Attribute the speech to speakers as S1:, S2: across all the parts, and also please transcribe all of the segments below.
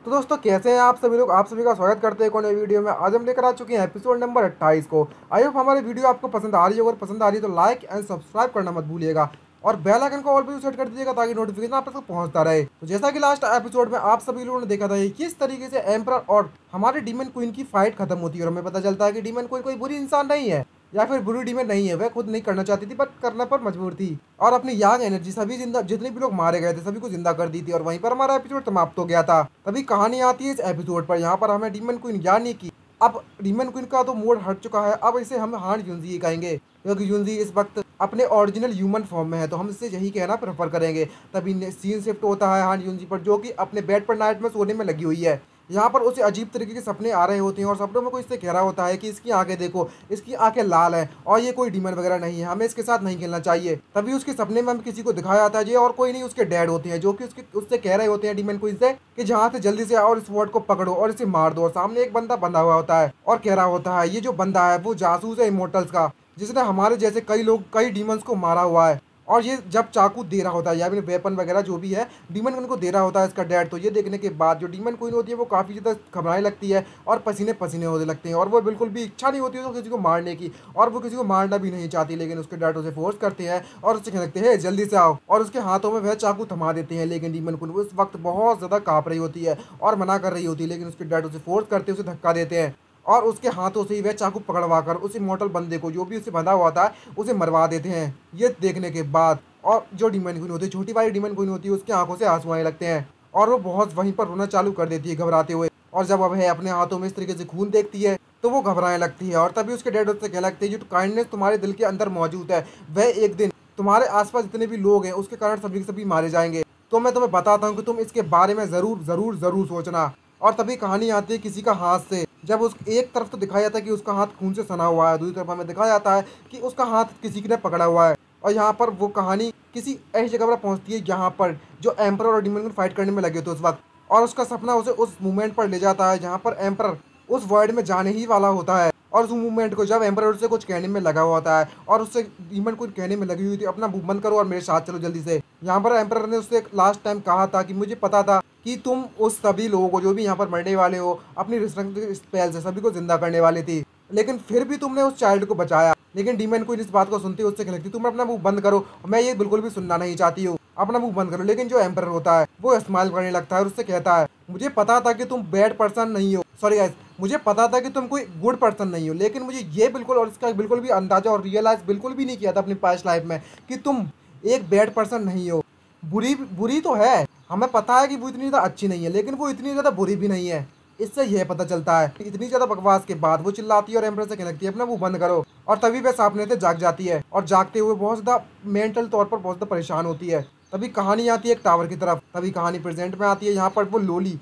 S1: तो दोस्तों कैसे हैं आप सभी लोग। आप सभी का स्वागत करते हैं एक और नई वीडियो में। आज हम लेकर आ चुके हैं एपिसोड नंबर 28 को। आई होप हमारी वीडियो आपको पसंद आ रही है। अगर पसंद आ रही है तो लाइक एंड सब्सक्राइब करना मत भूलिएगा और बेल आइकन को ऑल पे सेट कर दीजिएगा ताकि नोटिफिकेशन आप तक पहुंचता रहे। तो जैसा कि लास्ट एपिसोड में आप सभी लोगों ने देखा था किस तरीके से एम्परर और हमारे डीमन क्वीन की फाइट खत्म होती है और हमें पता चलता है कि डीमन क्वीन कोई बुरी इंसान नहीं है या फिर बुरी डीमन नहीं है। वह खुद नहीं करना चाहती थी पर करने पर मजबूर थी और अपनी यांग एनर्जी सभी जिंदा जितने भी लोग मारे गए थे सभी को जिंदा कर दी थी और वहीं पर हमारा एपिसोड समाप्त हो गया था। तभी कहानी आती है इस एपिसोड पर। यहाँ पर हमें डीमन क्वीन यानी कि अब डीमन क्वीन का तो मोड हट चुका है। अब इसे हम हान यूनजी कहेंगे क्योंकि यूनजी इस वक्त अपने ओरिजिनल ह्यूमन फॉर्म में है, तो हम इसे यही कहना प्रेफर करेंगे। तभी सीन शिफ्ट होता है हान यूनजी पर, जो कि अपने बेड पर नाइट में सोने में लगी हुई है। यहाँ पर उसे अजीब तरीके के सपने आ रहे होते हैं और सपनों में कोई इससे कह रहा होता है कि इसकी आंखें देखो, इसकी आंखें लाल हैं और ये कोई डीमन वगैरह नहीं है, हमें इसके साथ नहीं खेलना चाहिए। तभी उसके सपने में हमें किसी को दिखाया जाता है ये और कोई नहीं उसके डैड होते हैं, जो कि उससे कह रहे होते हैं डीमन क्वीन से कि जहाँ से जल्दी से आओ और इस वर्ड को पकड़ो और इसे मार दो। और सामने एक बंदा बंधा हुआ होता है और कह रहा होता है ये जो बंदा है वो जासूस है इमोर्टल्स का, जिसने हमारे जैसे कई डीमंस को मारा हुआ है। और ये जब चाकू दे रहा होता है या फिर वेपन वगैरह जो भी है डीमन क्वीन को दे रहा होता है इसका डैड। तो ये देखने के बाद जो डीमन क्वीन होती है वो काफ़ी ज़्यादा घबराने लगती है और पसीने पसीने होने लगते हैं और वो बिल्कुल भी इच्छा नहीं होती है तो किसी को मारने की, और वो किसी को मारना भी नहीं चाहती। लेकिन उसके डैड उसे फोर्स करते हैं और उससे कहने लगते हैं जल्दी से आओ और उसके हाथों में वह चाकू थमा देते हैं। लेकिन डीमन क्वीन उस वक्त बहुत ज़्यादा काँप रही होती है और मना कर रही होती है, लेकिन उसके डैड उसे फोर्स करते उसे धक्का देते हैं और उसके हाथों से ही वह चाकू पकड़वा कर उस इमोर्टल बंदे को जो भी उसे बंधा हुआ था उसे मरवा देते हैं। ये देखने के बाद और जो डीमन क्वीन होती है, छोटी वाली डीमन क्वीन होती है, उसकी आंखों से आंसू आने लगते हैं और वो बहुत वहीं पर रोना चालू कर देती है घबराते हुए। और जब अब है अपने हाथों में इस तरीके से खून देखती है तो वो घबराने लगती है और तभी उसके डैड उससे कहने लगते हैं जो काइंडनेस तुम्हारे दिल के अंदर मौजूद है वह एक दिन तुम्हारे आसपास जितने भी लोग हैं उसके कारण सभी के सभी मारे जाएंगे। तो मैं तुम्हें बताता हूँ कि तुम इसके बारे में ज़रूर ज़रूर ज़रूर सोचना। और तभी कहानी आती है किसी का हाथ से। जब उस एक तरफ तो दिखाया जाता है कि उसका हाथ खून से सना हुआ है, दूसरी तरफ हमें दिखाया जाता है कि उसका हाथ किसी ने पकड़ा हुआ है। और यहाँ पर वो कहानी किसी ऐसी जगह पर पहुँचती है जहाँ पर जो एम्परर और डीमन फाइट करने में लगे थे उस वक्त, और उसका सपना उसे उस मूवमेंट पर ले जाता है जहाँ पर एम्परर उस वर्ल्ड में जाने ही वाला होता है। और उस मूवमेंट को जब एम्परर उससे कुछ कहने में लगा हुआ होता है और उससे डीमन कुछ कहने में लगी हुई थी अपना मुंह बंद करो और मेरे साथ चलो जल्दी से। यहाँ पर एम्परर ने उससे लास्ट टाइम कहा था कि मुझे पता था कि तुम उस सभी लोगों को जो भी यहाँ पर मरने वाले हो अपनी रिस्ट्रिक्टिव स्पेल से सभी को जिंदा करने वाली थी, लेकिन फिर भी तुमने उस चाइल्ड को बचाया। लेकिन डीमन क्वीन इस बात को सुनती है उससे कहती तुम अपना मुंह बंद करो, मैं ये बिल्कुल भी सुनना नहीं चाहती हूँ, अपना मुंह बंद करो। लेकिन जो एम्परर होता है वो स्माइल करने लगता है और उससे कहता है मुझे पता था कि तुम बैड पर्सन नहीं हो, सॉरी गाइस, मुझे पता था कि तुम कोई गुड पर्सन नहीं हो, लेकिन मुझे ये बिल्कुल और इसका बिल्कुल भी अंदाजा और रियलाइज बिल्कुल भी नहीं किया था अपनी पास्ट लाइफ में कि तुम एक बैड पर्सन नहीं हो। बुरी बुरी तो है, हमें पता है कि वो इतनी ज़्यादा अच्छी नहीं है, लेकिन वो इतनी ज़्यादा बुरी भी नहीं है। इससे यह पता चलता है। इतनी ज़्यादा बकवास के बाद वो चिल्लाती है और एम्प्रेस से कहने लगती है अपना मुंह बंद करो। और तभी वह सपने से जाग जाती है और जागते हुए बहुत ज़्यादा मेंटल तौर पर बहुत ज़्यादा परेशान होती है। तभी कहानी आती है एक टावर की तरफ। तभी कहानी प्रेजेंट में आती है। यहाँ पर वो लोली,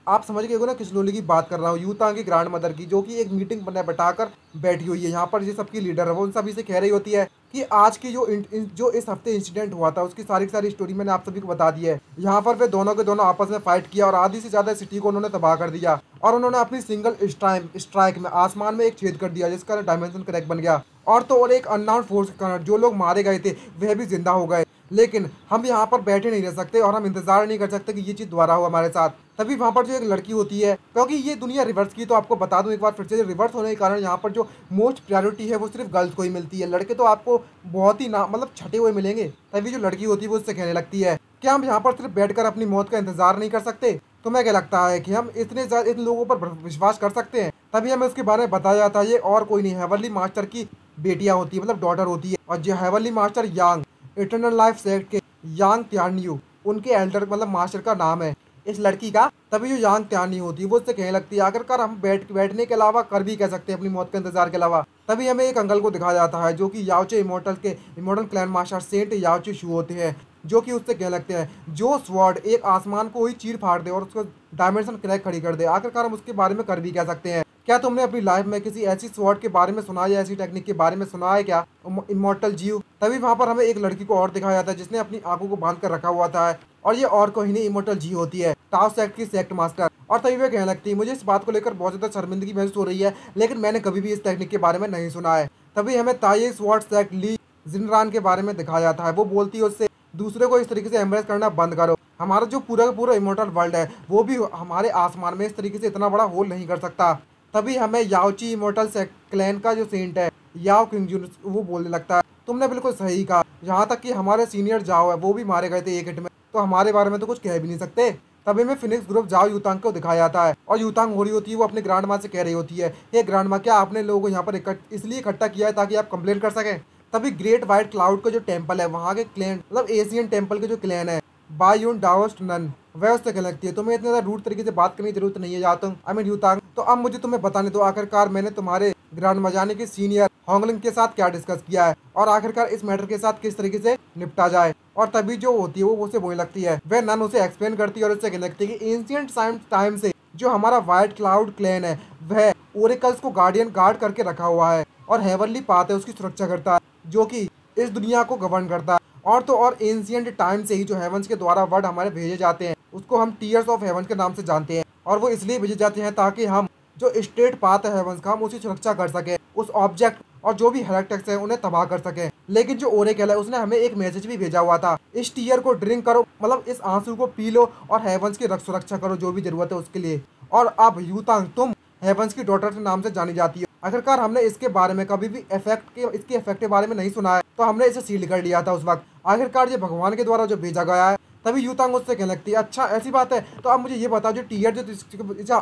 S1: आप समझ गए हो ना किस लोली की बात कर रहा हूँ, यूतांग की ग्रैंड मदर की, जो कि एक मीटिंग बना बैठाकर बैठी हुई है। यहाँ पर ये सबकी लीडर है, वो उन सभी से कह रही होती है कि आज की जो इस हफ्ते इंसिडेंट हुआ था उसकी सारी की सारी स्टोरी मैंने आप सभी को बता दी है। यहाँ पर वे दोनों के दोनों आपस में फाइट किया और आधी से ज्यादा सिटी को उन्होंने तबाह कर दिया और उन्होंने अपनी सिंगल स्ट्राइक में आसमान में एक छेद कर दिया जिसका डायमेंशन क्रैक बन गया। और तो और एक अननाउन फोर्स के कारण जो लोग मारे गए थे वह भी जिंदा हो गए। लेकिन हम यहाँ पर बैठे नहीं रह सकते और हम इंतजार नहीं कर सकते कि ये चीज़ दोबारा हो हमारे साथ। तभी वहाँ पर जो एक लड़की होती है, क्योंकि ये दुनिया रिवर्स की, तो आपको बता दूं एक बार फिर से, रिवर्स होने के कारण यहाँ पर जो मोस्ट प्रायोरिटी है वो सिर्फ गर्ल्स को ही मिलती है। लड़के तो आपको बहुत ही ना मतलब छटे हुए मिलेंगे। तभी जो लड़की होती है वो उससे कहने लगती है क्या हम यहाँ पर सिर्फ बैठकर अपनी मौत का इंतजार नहीं कर सकते? तुम्हें क्या लगता है कि हम इतने ज़्यादा इन लोगों पर विश्वास कर सकते हैं? तभी हमें उसके बारे में बताया जाता है ये और कोई नहीं, हेवनली मास्टर की बेटियां होती है, मतलब डॉटर होती है। और जो हेवनली मास्टर यांग इटर्नल लाइफ सेक्ट के यांग त्यान्यू, उनके एल्डर मतलब मास्टर का नाम है इस लड़की का। तभी जो यांग त्यानी होती है वो उससे कहने लगती है आखिरकार हम बैठने के अलावा कर भी कह सकते हैं अपनी मौत के इंतजार के अलावा। तभी हमें एक अंकल को दिखाया जाता है जो कि याओचे इमोर्टल क्लैन मास्टर सेंट याओचे शू होते हैं, जो कि उससे कहने लगते हैं जो स्वॉर्ड एक आसमान को ही चीर फाड़ दे और उसको डायमेंशन क्रैक खड़ी कर दे, आखिरकार हम उसके बारे में कर भी कह सकते हैं। क्या तुमने अपनी लाइफ में किसी ऐसी स्वॉर्ड के बारे में सुना है या ऐसी टेक्निक के बारे में सुना है क्या, इमोर्टल जीव? तभी वहां पर हमें एक लड़की को और दिखाया जाता है जिसने अपनी आंखों को बांध कर रखा हुआ था और ये और कोई नहीं इमोर्टल जी होती है, टाओ सेक्ट की सेक्ट मास्टर। और तभी वे कहने लगती है मुझे इस बात को लेकर बहुत ज़्यादा शर्मिंदगी महसूस हो रही है, लेकिन मैंने कभी भी इस टेक्निक के बारे में नहीं सुना है। तभी हमें ताई स्वॉर्ड सेक्ट ली जिनरान के बारे में दिखाया जाता है। वो बोलती है उससे दूसरे को इस तरीके से एम्ब्रेस करना बंद करो। हमारा जो पूरा का पूरा इमोर्टल वर्ल्ड है वो भी हमारे आसमान में इस तरीके से इतना बड़ा होल नहीं कर सकता। तभी हमें याओची इमोर्टल क्लैन का जो सेंट है याओ किंगजुन वो बोलने लगता है, तुमने बिल्कुल सही कहा, यहाँ तक कि हमारे सीनियर जाओ है वो भी मारे गए थे एक हिट में, तो हमारे बारे में तो कुछ कह भी नहीं सकते। तभी में फिनिक्स ग्रुप जाओ यूतांग को दिखाया जाता है और यूतांग हो रही होती है, वो अपने ग्रांड माँ से कह रही होती है, ये ग्रांड माँ क्या आपने लोगों को यहाँ पर इसलिए इकट्ठा किया है ताकि आप कंप्लेन कर सकें। तभी ग्रेट व्हाइट क्लाउड का जो टेम्पल है वहाँ के क्लैन मतलब एशियन टेम्पल के जो क्लैन है बायून डाओस्ट नन वह उससे कहने लगती है, तुम्हें इतने ज़्यादा रूट तरीके से बात करने की जरूरत नहीं है जाता आई मीन यूतांग, तो अब मुझे तुम्हें बताने दो आखिरकार मैंने तुम्हारे ग्रांड मजाने के सीनियर होंगलिंग के साथ क्या डिस्कस किया है और आखिरकार इस मैटर के साथ किस तरीके से निपटा जाए। और तभी जो होती है वो उसे बोलने लगती है, वह नन उसे एक्सप्लेन करती है और उससे कहने लगती है कि एंशिएंट टाइम से जो हमारा व्हाइट क्लाउड क्लैन है वह ओरेकल्स को गार्ड करके रखा हुआ है और हेवनली पाथ है उसकी सुरक्षा करता है जो कि इस दुनिया को गवर्न करता है। और तो और एंशिएंट टाइम से ही जो हेवंस के द्वारा वर्ड हमारे भेजे जाते हैं उसको हम टीयर्स ऑफ हेवन के नाम से जानते हैं और वो इसलिए भेजे जाते हैं ताकि हम जो स्टेट पाथ है हेवंस का हम उसकी सुरक्षा कर सके, उस ऑब्जेक्ट और जो भी हेरेटिक्स है उन्हें तबाह कर सके। लेकिन जो ओरेकल है उसने हमें एक मैसेज भी भेजा हुआ था, इस टीयर को ड्रिंक करो मतलब इस आंसू को पी लो और हेवंस की सुरक्षा करो जो भी जरूरत है उसके लिए। और अब यूतांग तुम हेवंस की डॉटर के नाम से जानी जाती है। आखिरकार हमने इसके बारे में कभी भी इसके इफेक्ट के बारे में नहीं सुना है तो हमने इसे सील कर लिया था उस वक्त। आखिरकार ये भगवान के द्वारा जो भेजा गया है। तभी यूतांग उससे कहने लगती है, अच्छा ऐसी बात है, तो अब मुझे ये बताओ जो टीयर जो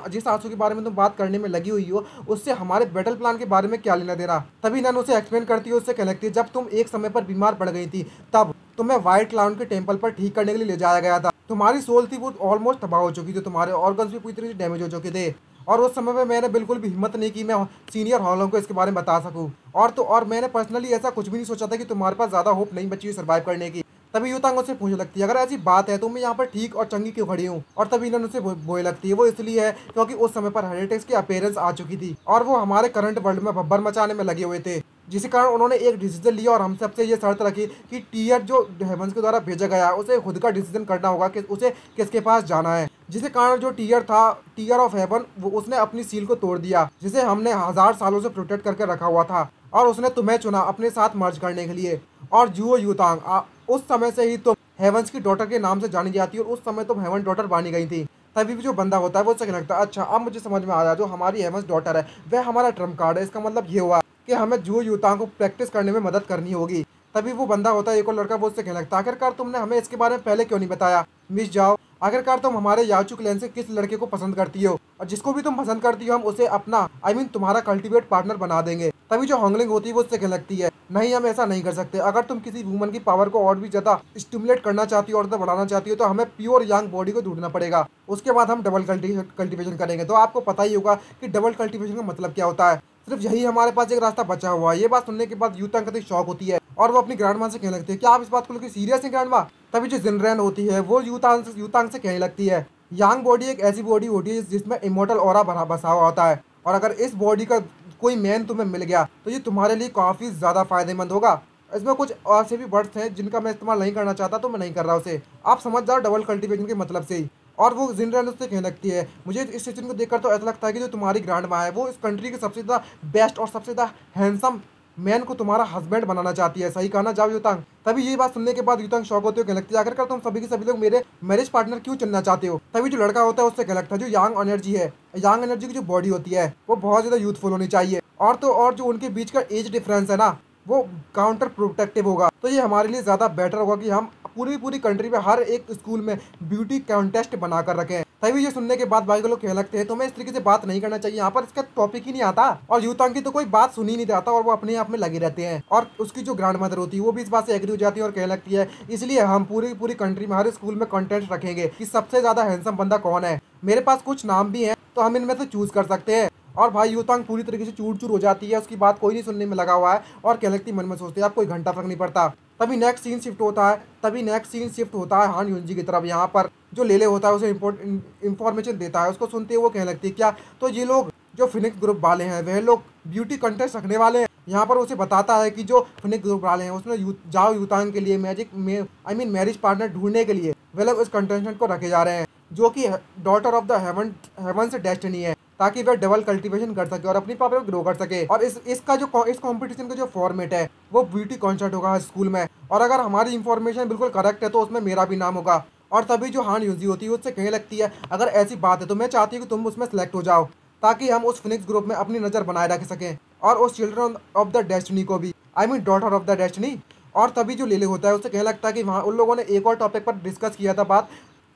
S1: जिस आंसू के बारे में तुम बात करने में लगी हुई हो उससे हमारे बैटल प्लान के बारे में क्या लेना देना। तभी नन उसे एक्सप्लेन करती है, उससे कहने लगती है, जब तुम एक समय पर बीमार पड़ गई थी तब तुम्हें व्हाइट क्लाउड के टेम्पल पर ठीक करने के लिए ले जाया गया था। तुम्हारी सोल थी वो ऑलमोस्ट तबाह हो चुकी थी, तुम्हारे ऑर्गन्स भी पूरी तरह से डैमेज हो चुके थे और उस समय में मैंने बिल्कुल भी हिम्मत नहीं की मैं सीनियर हॉलों को इसके बारे में बता सकूं। और तो और मैंने पर्सनली ऐसा कुछ भी नहीं सोचा था कि तुम्हारे पास ज़्यादा होप नहीं बची हुई सर्वाइव करने की। तभी यूतांग उससे पूछने लगती है, अगर ऐसी बात है तो मैं यहाँ पर ठीक और चंगी क्यों खड़ी हूँ। और तभी इन्होंने उसे बोलने लगती है, वो इसलिए है क्योंकि उस समय पर हेरेटिक्स की अपीयरेंस आ चुकी थी और वो हमारे करंट वर्ल्ड में भब्बर मचाने में लगे हुए थे, जिसके कारण उन्होंने एक डिसीजन लिया और हम सबसे ये शर्त रखी कि टीयर जो हेवंस के द्वारा भेजा गया है उसे खुद का डिसीजन करना होगा कि उसे किसके पास जाना है। जिसके कारण जो टीयर था टीयर ऑफ हेवन वो उसने अपनी सील को तोड़ दिया जिसे हमने 1000 सालों से प्रोटेक्ट करके रखा हुआ था और उसने तुम्हें चुना अपने साथ मर्ज करने के लिए। और जुओ यूतांग उस समय से ही तुम हेवंस की डॉटर के नाम से जानी जाती है और उस समय तुम हेवन डॉटर बानी गई थी। तभी भी जो बंदा होता है वो उससे कहने लगता है, अच्छा अब मुझे समझ में आया, जो हमारी हेवंस डॉटर है वह हमारा ट्रम्प कार्ड है, इसका मतलब ये हुआ कि हमें जुओ यूतांग को प्रैक्टिस करने में मदद करनी होगी। तभी वो बंदा होता है एक और लड़का, वो उससे कहने लगता है, आखिरकार तुमने हमें इसके बारे में पहले क्यों नहीं बताया मिस जाओ, आखिरकार तुम हमारे याचू क्लैन से किस लड़के को पसंद करती हो और जिसको भी तुम पसंद करती हो हम उसे अपना तुम्हारा कल्टीवेट पार्टनर बना देंगे। तभी जो होंगलिंग होती है वो उससे कहने लगती है, नहीं हम ऐसा नहीं कर सकते, अगर तुम किसी वुमन की पावर को और भी ज्यादा स्टिमुलेट करना चाहती हो और ज्यादा बढ़ाना चाहती हो तो हमें प्योर यंग बॉडी को ढूंढना पड़ेगा, उसके बाद हम डबल कल्टीवेशन करेंगे। तो आपको पता ही होगा कि डबल कल्टीवेशन का मतलब क्या होता है, सिर्फ यही हमारे पास एक रास्ता बचा हुआ है। ये बात सुनने के बाद यूतांग कतई शॉक होती है और वो अपनी ग्रैंड माँ से कहने लगती है, क्या आप इस बात को लेकर सीरियस हैं ग्रैंड माँ। तभी जो जिनरेन होती है वो यूतांग से कहने लगती है, यांग बॉडी एक ऐसी बॉडी होती है जिसमें इमोर्टल ऑरा बसा हुआ होता है और अगर इस बॉडी का कोई मैन तुम्हें मिल गया तो ये तुम्हारे लिए काफ़ी ज़्यादा फायदेमंद होगा। इसमें कुछ और से भी वर्ड्स हैं जिनका मैं इस्तेमाल नहीं करना चाहता तो मैं नहीं कर रहा उसे, आप समझ जाओ डबल कल्टीवेशन के मतलब से ही। और वो जिनरेन उससे कहने लगती है, मुझे इस सिचुएशन को देखकर तो ऐसा लगता है कि जो तुम्हारी ग्रैंड माँ है वो इस कंट्री के सबसे ज़्यादा बेस्ट और सबसे ज़्यादा हैंडसम मैन को तुम्हारा हस्बैंड बनाना चाहती है, सही कहना जाओ यूतांग। तभी ये बात सुनने के बाद यूतांग शॉक होते हुए कहने लगती है, आखिरकार तुम सभी के सभी लोग मेरे मैरिज पार्टनर क्यों चुनना चाहते हो। तभी जो लड़का होता है उससे कहने लगता है, जो यांग एनर्जी है, यांग एनर्जी की जो बॉडी होती है वो बहुत ज़्यादा यूथफुल होनी चाहिए और तो और जो उनके बीच का एज डिफरेंस है ना वो काउंटर प्रोटेक्टिव होगा, तो ये हमारे लिए ज़्यादा बेटर होगा कि हम पूरी कंट्री में हर एक स्कूल में ब्यूटी कॉन्टेस्ट बनाकर रखें। तभी ये सुनने के बाद भाई को लोग कहने लगते हैं, तुम्हें इस तरीके से बात नहीं करना चाहिए, यहाँ पर इसका टॉपिक ही नहीं आता। और यूतांग की तो कोई बात सुनी नहीं जाता और वो अपने आप में लगे रहते हैं और उसकी जो ग्रैंड मदर होती है वो भी इस बात से एग्री हो जाती है और कहने लगती है, इसलिए हम पूरी कंट्री में हर स्कूल में कंटेस्ट रखेंगे कि सबसे ज़्यादा हैंडसम बंदा कौन है। मेरे पास कुछ नाम भी हैं तो हम इनमें से चूज कर सकते हैं। और भाई यूतांग पूरी तरीके से चूर हो जाती है, उसकी बात कोई नहीं सुनने में लगा हुआ है और कहने लगती मन में सोचती है अब कोई घंटा फर्क नहीं पड़ता। तभी नेक्स्ट सीन शिफ्ट होता है हान युनजी की तरफ। यहाँ पर जो लेले होता है उसे इंफॉर्मेशन देता है, उसको सुनते ही वो कहने लगती है, क्या तो ये लोग जो फिनिक्स ग्रुप वाले हैं वह लोग ब्यूटी कंटेस्ट रखने वाले हैं। यहाँ पर उसे बताता है कि जो फिनिक्स ग्रुप वाले हैं उसने जाओ यूतांग के लिए मैरिज पार्टनर ढूंढने के लिए वे लोग इस कंटेस्टेंट को रखे जा रहे हैं जो कि डॉटर ऑफ द हेवन से डेस्टिनी है, ताकि वह डबल कल्टीवेशन कर सके और अपनी पावर को ग्रो कर सके। और इस कंपटीशन का जो फॉर्मेट है वो ब्यूटी कॉन्सर्ट होगा स्कूल में और अगर हमारी इंफॉर्मेशन बिल्कुल करेक्ट है तो उसमें मेरा भी नाम होगा और तभी जो हान यूजी होती है उससे कहने लगती है, अगर ऐसी बात है तो मैं चाहती हूँ कि तुम उसमें सेलेक्ट हो जाओ, ताकि हम उस फिनिक्स ग्रुप में अपनी नज़र बनाए रख सकें और उस चिल्ड्रन ऑफ द डेस्टिनी को भी, I mean daughter of the destiny. और तभी जो लेले होता है उससे कहने लगता है कि वहाँ उन लोगों ने एक और टॉपिक पर डिस्कस किया था बात,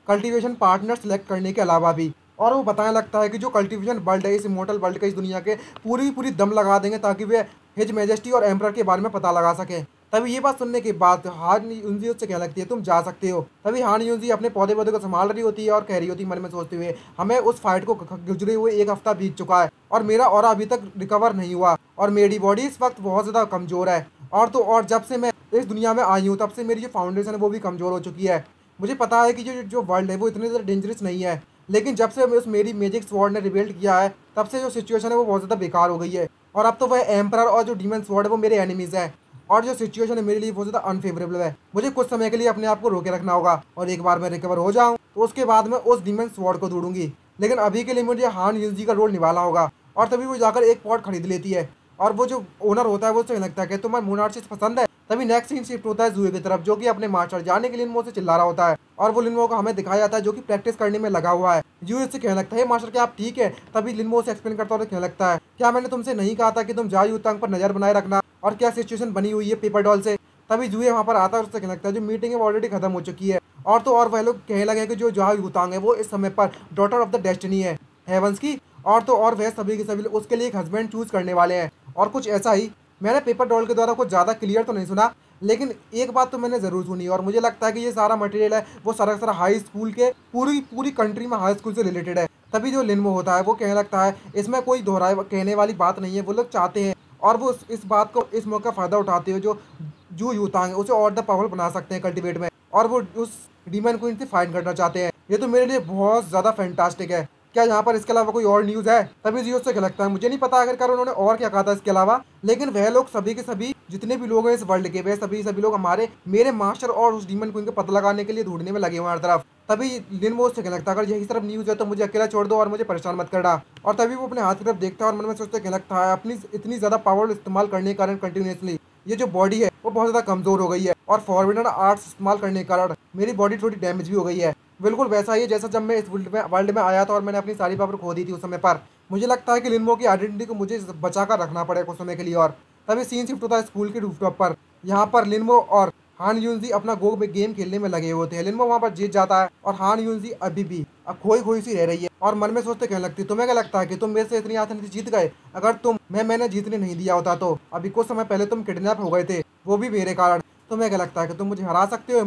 S1: कल्टीवेशन पार्टनर सेलेक्ट करने के अलावा भी। और वो बताने लगता है कि जो कल्टीवेशन वर्ल्ड है, इस इमोर्टल वर्ल्ड के, इस दुनिया के पूरी पूरी दम लगा देंगे ताकि वे हिज मैजेस्टी और एम्परर के बारे में पता लगा सकें। तभी ये बात सुनने के बाद हान यूंजी उससे कहने लगती है, तुम जा सकते हो। तभी हान यूंजी अपने पौधे पौधे को संभाल रही होती है और कह रही होती है मन में सोचते हुए, हमें उस फाइट को गुजरे हुए 1 हफ्ता बीत चुका है और मेरा ऑरा अभी तक रिकवर नहीं हुआ और मेरी बॉडी इस वक्त बहुत ज़्यादा कमज़ोर है। और तो और जब से मैं इस दुनिया में आई हूँ तब से मेरी जो फाउंडेशन है वो भी कमज़ोर हो चुकी है। मुझे पता है कि जो जो वर्ल्ड है वो इतनी ज़्यादा डेंजरस नहीं है, लेकिन जब से उस मेरी मैजिक स्वॉर्ड ने रिबिल्ड किया है तब से जो सिचुएशन है वो बहुत ज़्यादा बेकार हो गई है। और अब तो वह एम्परर और जो डीमन स्वॉर्ड है वो मेरे एनिमीज़ हैं और जो सिचुएशन है मेरे लिए बहुत ज़्यादा अनफेवरेबल है। मुझे कुछ समय के लिए अपने आप को रोके रखना होगा और एक बार मैं रिकवर हो जाऊँ तो उसके बाद मैं उस डीमन स्वॉर्ड को ढूंढूंगी, लेकिन अभी के लिए मुझे हान यूजी का रोल निभाना होगा। और तभी वो जाकर एक पॉट खरीद लेती है और वो जो ओनर होता है वो उससे लगता है कि तुम्हें मूनार्चिस पसंद है। तभी नेक्स्ट सीन शिफ्ट होता है जूए की तरफ, जो कि अपने मास्टर जाने के लिए लिनमो से चिल्ला रहा होता है और वो लिनमो को हमें दिखाया जाता है जो कि प्रैक्टिस करने में लगा हुआ है। जूए से कहने लगता है, मास्टर क्या आप ठीक है? तभी लिनमो से एक्सप्लेन करता हुआ कहने लगता है, क्या मैंने तुमसे नहीं कहा था कि तुम जा युतांग पर नजर बनाए रखना और क्या सिचुएशन बनी हुई है पेपर डॉल से। तभी जूए वहाँ पर आता है और उससे कहने लगता है जो मीटिंग है वो ऑलरेडी खत्म हो चुकी है। और तो और वह लोग कहने लगे कि जो जा युतांग है वो इस समय पर डॉटर ऑफ द डेस्टिनी है हेवंस की। और तो और वह सभी के सभी उसके लिए एक हस्बैंड चूज करने वाले हैं और कुछ ऐसा ही। मैंने पेपर डॉल के द्वारा कुछ ज़्यादा क्लियर तो नहीं सुना, लेकिन एक बात तो मैंने ज़रूर सुनी और मुझे लगता है कि ये सारा मटेरियल है वो सारा सारा हाई स्कूल के पूरी पूरी कंट्री में हाई स्कूल से रिलेटेड है। तभी जो लिनमो होता है वो कहने लगता है, इसमें कोई दोहराए कहने वाली बात नहीं है, वो लोग चाहते हैं और वो इस बात को, इस मौका फ़ायदा उठाते हुए जो जू यूतांग है उसे और द पावरफुल बना सकते हैं कल्टिवेट में, और वो उस डीमन क्वीन से फाइट करना चाहते हैं। ये तो मेरे लिए बहुत ज़्यादा फैंटास्टिक है। क्या यहाँ पर इसके अलावा कोई और न्यूज़ है? तभी जियो से क्या लगता है, मुझे नहीं पता आखिरकार उन्होंने और क्या कहा था इसके अलावा, लेकिन वह लोग सभी के सभी जितने भी लोग हैं इस वर्ल्ड के, वे सभी सभी लोग हमारे मेरे मास्टर और उस डीमन क्वीन को पता लगाने के लिए ढूंढने में लगे हुए हैं हर तरफ। तभी लिनमो से क्या लगता है, अगर यही तरफ न्यूज़ है तो मुझे अकेला छोड़ दो और मुझे परेशान मत करना। और तभी वो अपने हाथ की तरफ देखता है और मन में सोचते क्या लगता है, अपनी इतनी ज़्यादा पावर इस्तेमाल करने के कारण कंटिन्यूसली ये जो बॉडी है वो बहुत ज़्यादा कमज़ोर हो गई है और फॉरबिडन आर्ट्स इस्तेमाल करने के कारण मेरी बॉडी थोड़ी डैमेज भी हो गई है। बिल्कुल वैसा ही है जैसा जब मैं इस वर्ल्ड में आया था और मैंने अपनी सारी पावर खो दी थी उस समय पर। मुझे लगता है कि लिनमो की आइडेंटिटी को मुझे बचा कर रखना पड़ेगा कुछ समय के लिए। और तभी सीन शिफ्ट होता है स्कूल के रूफटॉप पर। यहाँ पर लिनमो और हान यूनजी अपना गो में गेम खेलने में लगे होते हैं। लिनमो वहाँ पर जीत जाता है और हान यूनजी अभी भी अब खोई खोई सी रह रही है और मन में सोचते कहने लगती, तुम्हें क्या लगता है कि तुम मेरे से इतनी आसानी से जीत गए? अगर मैंने जीतने नहीं दिया होता तो अभी कुछ समय पहले तुम किडनैप हो गए थे, वो भी मेरे कारण। तुम्हें क्या लगता है कि तुम मुझे हरा सकते हो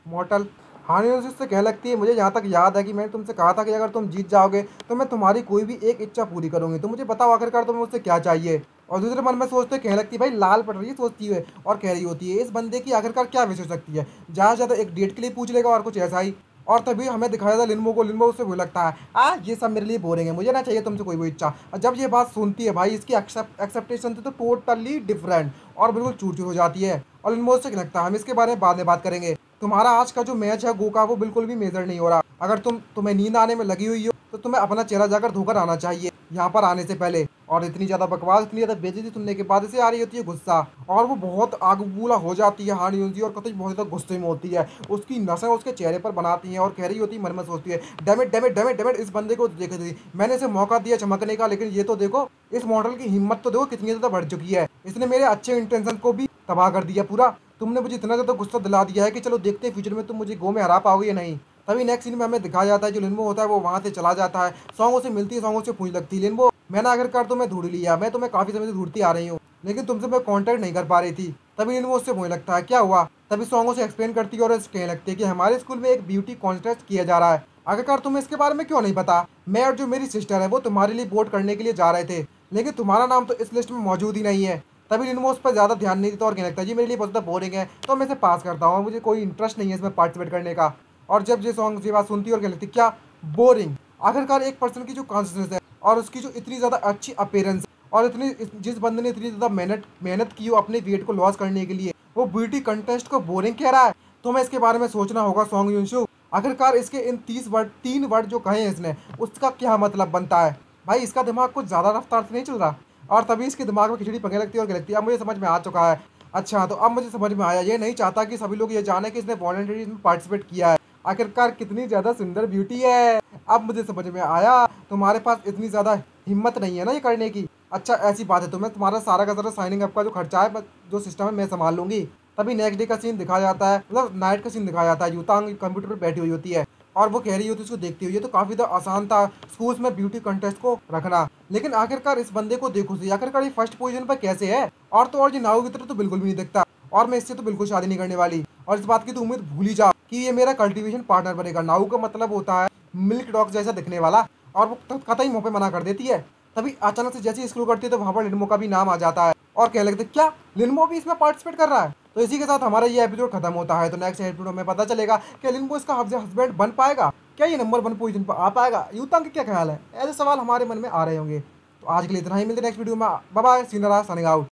S1: मॉर्टल? हानि उससे कह लगती है, मुझे जहाँ तक याद है कि मैंने तुमसे कहा था कि अगर तुम जीत जाओगे तो मैं तुम्हारी कोई भी एक इच्छा पूरी करूंगी, तो मुझे बताओ आखिरकार तुम्हें मुझसे क्या चाहिए? और दूसरे मन में सोचते कहने लगती है, भाई लाल पड़ रही है सोचती है और कह रही होती है, इस बंदे की आखिरकार क्या विशेष सकती है, ज़्यादा से ज़्यादा एक डेट के लिए पूछ लेगा और कुछ ऐसा ही। और तभी हमें दिखाया था लिनमो को, लिनमो उससे वो लगता है ये सब मेरे लिए बोरिंग है, मुझे ना चाहिए तुमसे कोई भी इच्छा। और जब ये बात सुनती है भाई इसकी एक्सेप्टेशन तो टोटली डिफरेंट और बिल्कुल चूर चूर हो जाती है। और लिनमो से लगता है हम इसके बारे में बाद में बात करेंगे, तुम्हारा आज का जो मैच है गो का वो बिल्कुल भी मेजर नहीं हो रहा। अगर तुम्हें नींद आने में लगी हुई हो तो तुम्हें अपना चेहरा जाकर धोकर आना चाहिए यहाँ पर आने से पहले। और इतनी ज़्यादा बकवास, इतनी ज़्यादा बेइज्जती सुनने के बाद इसे आ रही होती है गुस्सा और वो बहुत आगबूला हो जाती है हान यूनजी और कतई बहुत ज़्यादा गुस्से में होती है। उसकी नसें उसके चेहरे पर बनाती हैं और कह रही होती है, मन में सोचती है, डैमेट डैमेट डैमेट डैमेट, इस बंदे को देख दी, मैंने इसे मौका दिया चमकने का, लेकिन ये तो देखो इस मॉडल की हिम्मत तो देखो कितनी ज़्यादा बढ़ चुकी है, इसने मेरे अच्छे इंटेंशन को भी तबाह कर दिया पूरा। तुमने मुझे इतना ज़्यादा गुस्सा दिला दिया है कि चलो देखते हैं फ्यूचर में तुम मुझे गो में हरा पाओगे या नहीं। तभी नेक्स्ट सीन में हमें दिखाया जाता है जो लिनमो होता है वो वहाँ से चला जाता है, सॉन्गों से मिलती है, सॉन्गों से पूछ लगती है, लिनमो मैंने आखिरकार तुम्हें ढूंढ लिया, मैं तुम्हें काफ़ी समय से ढूंढती आ रही हूँ लेकिन तुमसे मैं कांटेक्ट नहीं कर पा रही थी। तभी लिनमो उससे पूछने लगता है क्या हुआ? तभी सॉन्गों से एक्सप्लेन करती है और कहने लगती है कि हमारे स्कूल में एक ब्यूटी कॉन्टेस्ट किया जा रहा है, आखिरकार तुम्हें इसके बारे में क्यों नहीं पता? मैं और जो मेरी सिस्टर है वो तुम्हारे लिए वोट करने के लिए जा रहे थे, लेकिन तुम्हारा नाम तो इस लिस्ट में मौजूद ही नहीं है। तभी लिनमो उस पर ज़्यादा ध्यान नहीं देता और कहने लगता है जी मेरे लिए बहुत ज़्यादा बोरिंग है तो मैं इसे पास करता हूँ, मुझे कोई इंटरेस्ट नहीं है इसमें पार्टिसिपेट करने का। और जब ये सॉन्ग ये बात सुनती है और कहने लगती क्या बोरिंग, आखिरकार एक पर्सन की जो कॉन्शियसनेस है और उसकी जो इतनी ज़्यादा अच्छी अपीयरेंस और इतनी जिस बंदे ने इतनी ज़्यादा मेहनत की हो अपने वेट को लॉस करने के लिए, वो ब्यूटी कंटेस्ट को बोरिंग कह रहा है। तो मैं इसके बारे में सोचना होगा सॉन्ग यूनशु, आखिरकार इसके इन 3 वर्ड जो कहे हैं इसने उसका क्या मतलब बनता है? भाई इसका दिमाग कुछ ज़्यादा रफ्तार से नहीं चल रहा। और तभी इसके दिमाग में खिचड़ी पकने लगती है और कहने लगती है अब मुझे समझ में आ चुका है। अच्छा तो अब मुझे समझ में आया, ये नहीं चाहता कि सभी लोग ये जाने कि इसने वॉलंटरी में पार्टिसिपेट किया है, आखिरकार कितनी ज्यादा सुंदर ब्यूटी है। अब मुझे समझ में आया तुम्हारे पास इतनी ज्यादा हिम्मत नहीं है ना ये करने की। अच्छा ऐसी बात है तो मैं तुम्हारा सारा का सारा साइनिंग अप का जो खर्चा है जो सिस्टम है मैं संभाल लूंगी। तभी नेक्स्ट डे का सीन दिखाया जाता है, मतलब नाइट का सीन दिखाया जाता है। यूतांग कंप्यूटर पर बैठी हुई होती है और वो कह रही होती है उसको देखती हुई, ये तो काफी ज्यादा आसान था स्कूल्स में ब्यूटी कंटेस्ट को रखना, लेकिन आखिरकार इस बंदे को देखो सही, आखिरकार ये फर्स्ट पोजीशन पर कैसे है। और तो और ये नाउ की तरह तो बिल्कुल भी नहीं दिखता, और मैं इससे तो बिल्कुल शादी नहीं करने वाली। और इस बात की तो उम्मीद भूल ही जा कि ये मेरा कल्टीवेशन पार्टनर बनेगा। नाउ का मतलब होता है मिल्क डॉग जैसा दिखने वाला, और वो कतई मुंह पे मना कर देती है। तभी अचानक से जैसे स्क्रू करती है तो वहां पर लिनमो का भी नाम आ जाता है और कहने लगते क्या लिनमो भी इसमें पार्टिसिपेट कर रहा है। तो इसी के साथ हमारा ये एपिसोड खत्म होता है। तो नेक्स्ट एपिसोड में पता चलेगा कि लिनमो इसका हस्बैंड बन पाएगा, क्या ये नंबर 1 पोजीशन पर आ पाएगा। यूतांग का क्या ख्याल है, ऐसे सवाल हमारे मन में आ रहे होंगे। तो आज के लिए इतना ही, मिलते नेक्स्ट वीडियो में। बाय बाय, सीनरा साइनिंग आउट।